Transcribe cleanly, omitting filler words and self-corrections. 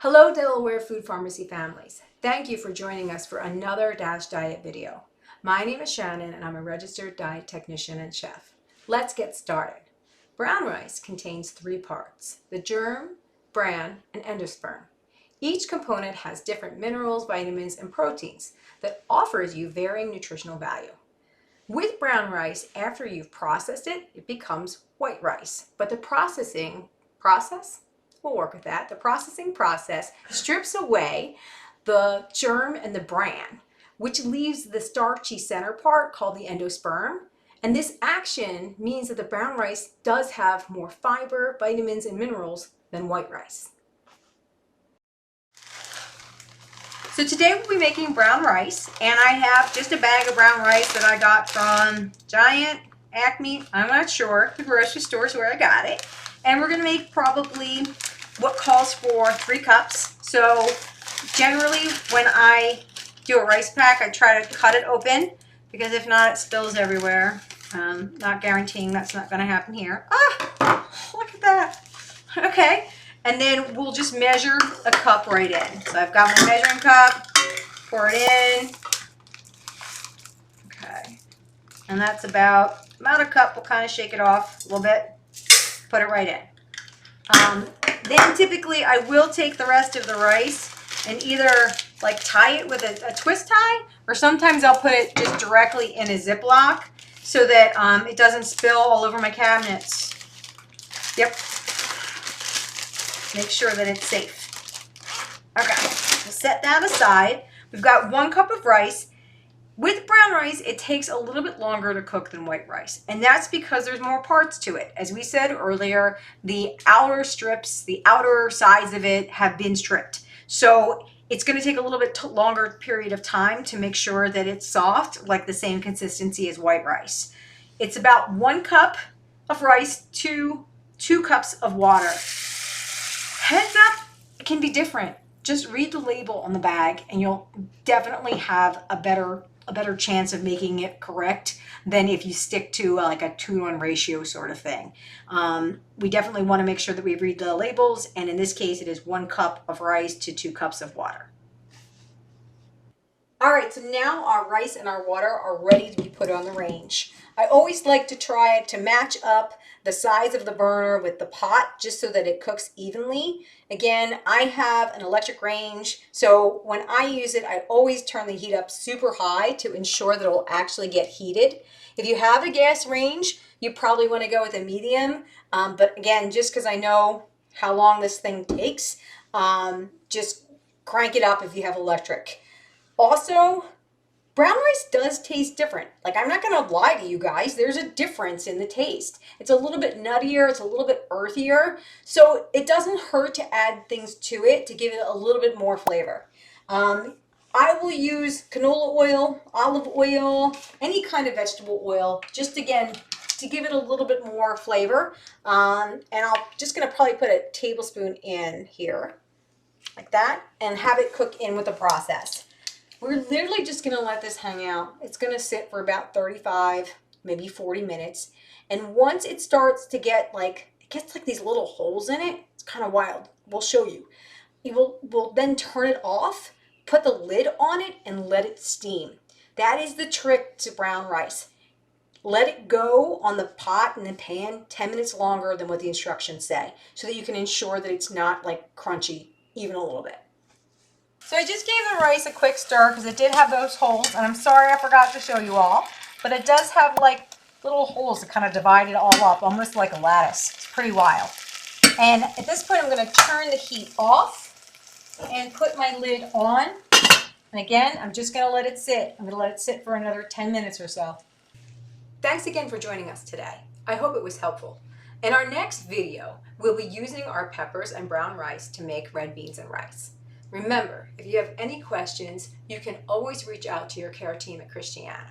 Hello Delaware Food Pharmacy families. Thank you for joining us for another DASH Diet video. My name is Shannon and I'm a registered diet technician and chef. Let's get started. Brown rice contains 3 parts: the germ, bran, and endosperm. Each component has different minerals, vitamins, and proteins that offers you varying nutritional value. With brown rice, after you've processed it, it becomes white rice. But the processing process, we'll work with that. The processing process strips away the germ and the bran, which leaves the starchy center part called the endosperm. And this action means that the brown rice does have more fiber, vitamins, and minerals than white rice. So today we'll be making brown rice, and I have just a bag of brown rice that I got from Giant, Acme, I'm not sure, the grocery store is where I got it. And we're going to make probably what calls for 3 cups. So generally when I do a rice pack, I try to cut it open, because if not, it spills everywhere. Not guaranteeing that's not going to happen here. Ah, look at that. Okay. And then we'll just measure a cup right in. So I've got my measuring cup, pour it in. Okay. And that's about a cup. We'll kind of shake it off a little bit, put it right in. Then typically I will take the rest of the rice and either like tie it with a twist tie, or sometimes I'll put it just directly in a Ziploc so that it doesn't spill all over my cabinets. Yep. Make sure that it's safe. Okay, we'll set that aside. We've got 1 cup of rice. With brown rice, it takes a little bit longer to cook than white rice, and that's because there's more parts to it. As we said earlier, the outer strips, the outer sides of it have been stripped. So it's going to take a little bit longer period of time to make sure that it's soft, like the same consistency as white rice. It's about 1 cup of rice to 2 cups of water. Heads up, it can be different. Just read the label on the bag and you'll definitely have a better chance of making it correct than if you stick to like a 2-to-1 ratio sort of thing. We definitely want to make sure that we read the labels, and in this case it is 1 cup of rice to 2 cups of water. All right, so now our rice and our water are ready to be put on the range. I always like to try to match up the size of the burner with the pot just so that it cooks evenly. Again, I have an electric range, so when I use it, I always turn the heat up super high to ensure that it will actually get heated. If you have a gas range, you probably want to go with a medium, but again, just because I know how long this thing takes, just crank it up if you have electric. Also, brown rice does taste different. Like, I'm not going to lie to you guys. There's a difference in the taste. It's a little bit nuttier. It's a little bit earthier. So it doesn't hurt to add things to it to give it a little bit more flavor. I will use canola oil, olive oil, any kind of vegetable oil, just again, to give it a little bit more flavor. And I'm just going to probably put a tablespoon in here, like that, and have it cook in with the process. We're literally just going to let this hang out. It's going to sit for about 35, maybe 40 minutes. And once it starts to get like, it gets like these little holes in it, it's kind of wild. We'll show you. We'll then turn it off, put the lid on it, and let it steam. That is the trick to brown rice. Let it go on the pot and the pan 10 minutes longer than what the instructions say, so that you can ensure that it's not like crunchy even a little bit. So I just gave the rice a quick stir because it did have those holes, and I'm sorry I forgot to show you all, but it does have like little holes that kind of divide it all up, almost like a lattice. It's pretty wild. And at this point, I'm going to turn the heat off and put my lid on. And again, I'm just going to let it sit. I'm going to let it sit for another 10 minutes or so. Thanks again for joining us today. I hope it was helpful. In our next video, we'll be using our peppers and brown rice to make red beans and rice. Remember, if you have any questions, you can always reach out to your care team at Christiana.